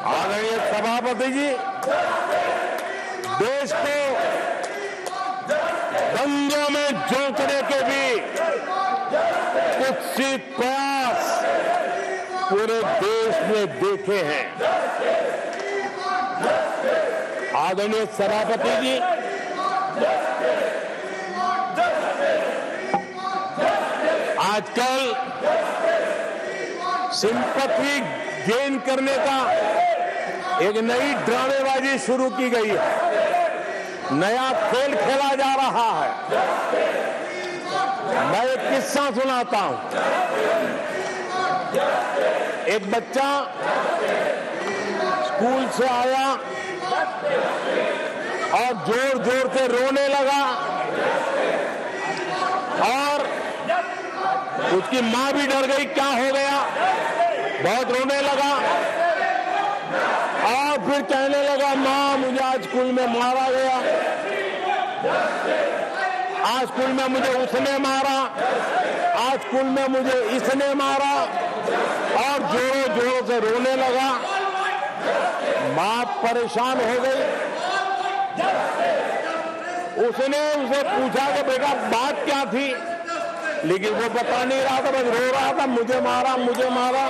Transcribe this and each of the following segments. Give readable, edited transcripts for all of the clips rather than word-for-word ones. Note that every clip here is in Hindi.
आदरणीय सभापति जी, देश को दंगों में झोंकने के भी कुत्सित प्रयास पूरे देश में देखे हैं। आदरणीय सभापति जी, आजकल सिंपैथी गेन करने का एक नई ड्रामेबाजी शुरू की गई है, नया खेल खेला जा रहा है। मैं एक किस्सा सुनाता हूं। एक बच्चा स्कूल से आया और जोर जोर से रोने लगा और उसकी मां भी डर गई, क्या हो गया, बहुत रोने लगा और फिर कहने लगा, मां मुझे आज स्कूल में मारा गया, आज स्कूल में मुझे उसने मारा, आज स्कूल में मुझे इसने मारा, और जोरों जोरों से रोने लगा। मां परेशान हो गई। उसने उसे पूछा कि बेटा बात क्या थी, लेकिन वो बता नहीं रहा था, बस रो रहा था, मुझे मारा मुझे मारा।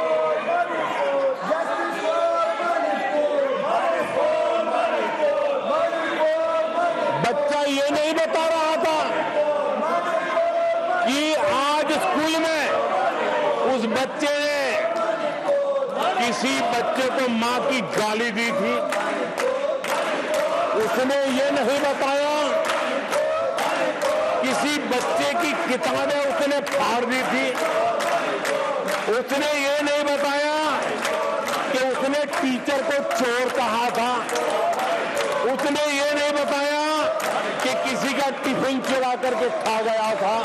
बच्चा ये नहीं बता रहा था कि आज स्कूल में उस बच्चे ने किसी बच्चे को मां की गाली दी थी। उसने ये नहीं बताया किसी बच्चे की किताबें उसने फाड़ दी थी। उसने ये नहीं बताया कि उसने टीचर को चोर कहा था। उसने ये नहीं बताया कि किसी का टिफिन चुरा करके खा गया था।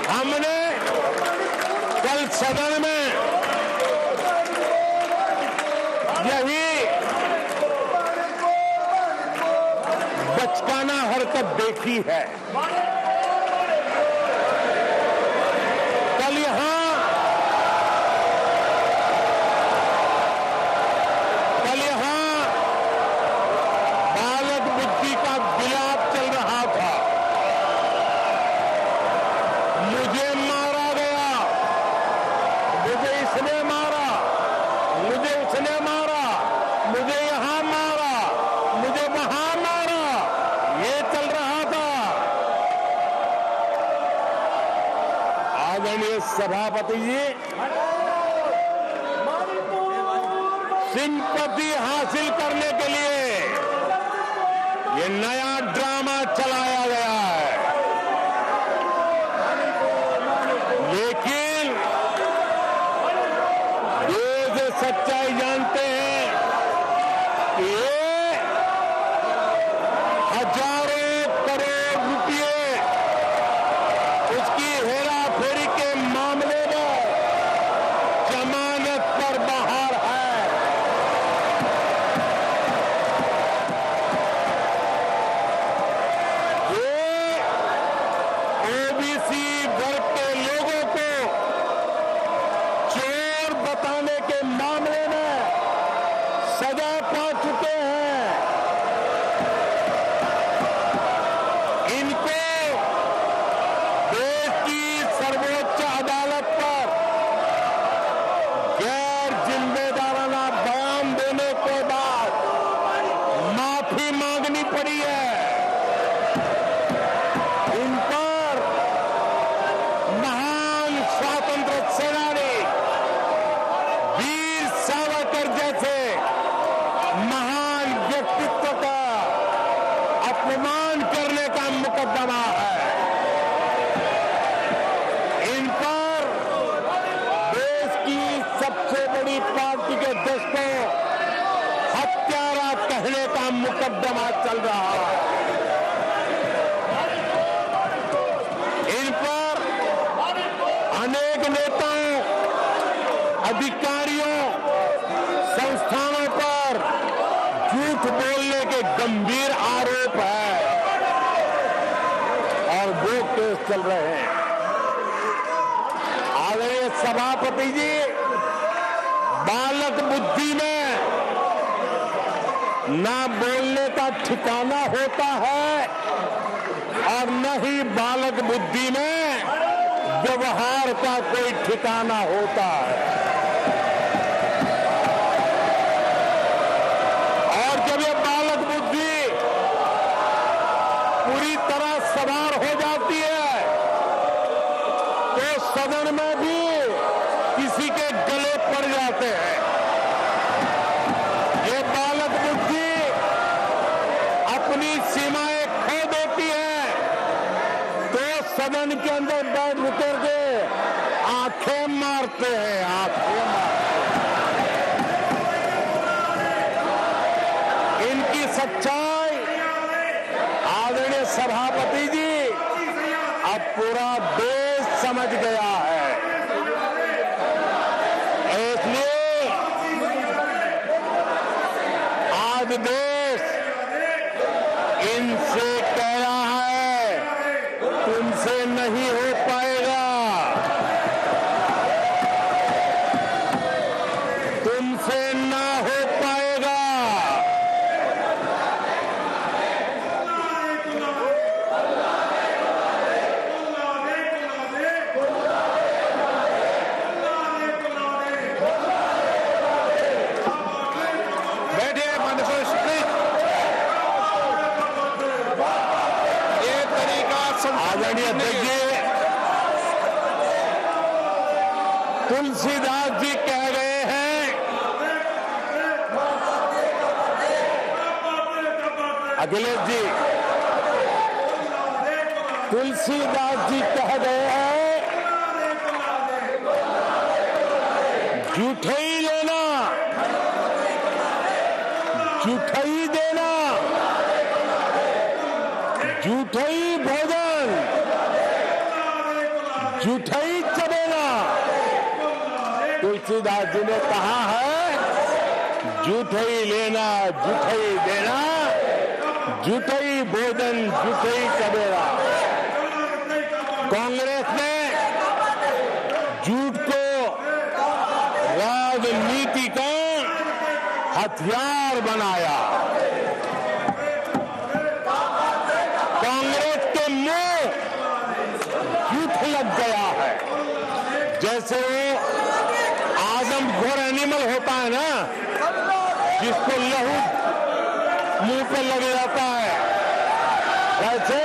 हमने कल सदन में यही बचकाना हरकत देखी है। कल यहां बालक बुद्धि का विलाप चल रहा था। मुझे मारा गया, मुझे इसने मारा, मुझे उसने मारा, मुझे यहां मारा, मुझे वहां मारा, ये चल रहा था। आदरणीय सभापति जी, सिंपैथी हासिल करने के लिए ये नया ड्रामा चलाया गया है, लेकिन ये सच्चाई जानते हैं कि ये हजारों करोड़ रुपए उसकी हेराफेरी के मामले में जमानत पर बाहर है। ओबीसी वर्ग के लोगों को चोर बताने के मामले में सजा पा चुके हैं। इनको देश की सर्वोच्च अदालत पर गैर जिम्मेदाराना बयान देने के बाद माफी मांगनी पड़ी है। इन पर महान स्वातंत्र सेनानी वीर सावरकर जैसे महान व्यक्तित्व का अपमान करने का मुकदमा है। इन पर देश की सबसे बड़ी पार्टी के अध्यक्ष को हत्यारा कहने का मुकदमा चल रहा है। इन पर अनेक नेताओं, अधिकारियों, संस्थानों पर झूठ बोलने के गंभीर आरोप है और वो केस चल रहे हैं। आदरणीय सभापति जी, बालक बुद्धि में ना बोलने का ठिकाना होता है और न ही बालक बुद्धि में व्यवहार का कोई ठिकाना होता है। और जब ये बालक बुद्धि पूरी तरह सवार हो जाती है तो सदन में भी किसी के गले पड़ जाते हैं। ये बालक बुद्धि अपनी सीमाएं खो देती है तो सदन के अंदर बैठ उतर के आंखें मारते हैं, आंखें मारते हैं। इनकी सच्चाई आदरणीय सभापति जी अब पूरा देश समझ गया है। इसलिए आज देश इनसे कह रहा है तुमसे नहीं हो पाएगा, तुमसे ना हो पाएगा। बैठिए माननीय प्लीज। ये तरीका आदरणीय अध्यक्ष जी तुलसीदास जी कह रहे हैं, अखिलेश जी तुलसीदास जी कह रहे हैं झूठई लेना झूठई देना झूठई भोजन झूठई चबेना। तुलसीदास जी ने कहा है झूठई लेना झूठई देना झूठई भोजन झूठई चबेना। कांग्रेस ने झूठ को राजनीति का हथियार बनाया। कांग्रेस के मुंह झूठ लग गया है। जैसे वो आदमखोर एनिमल होता है ना, जिसको लहू मुंह पे लग जाता है, वैसे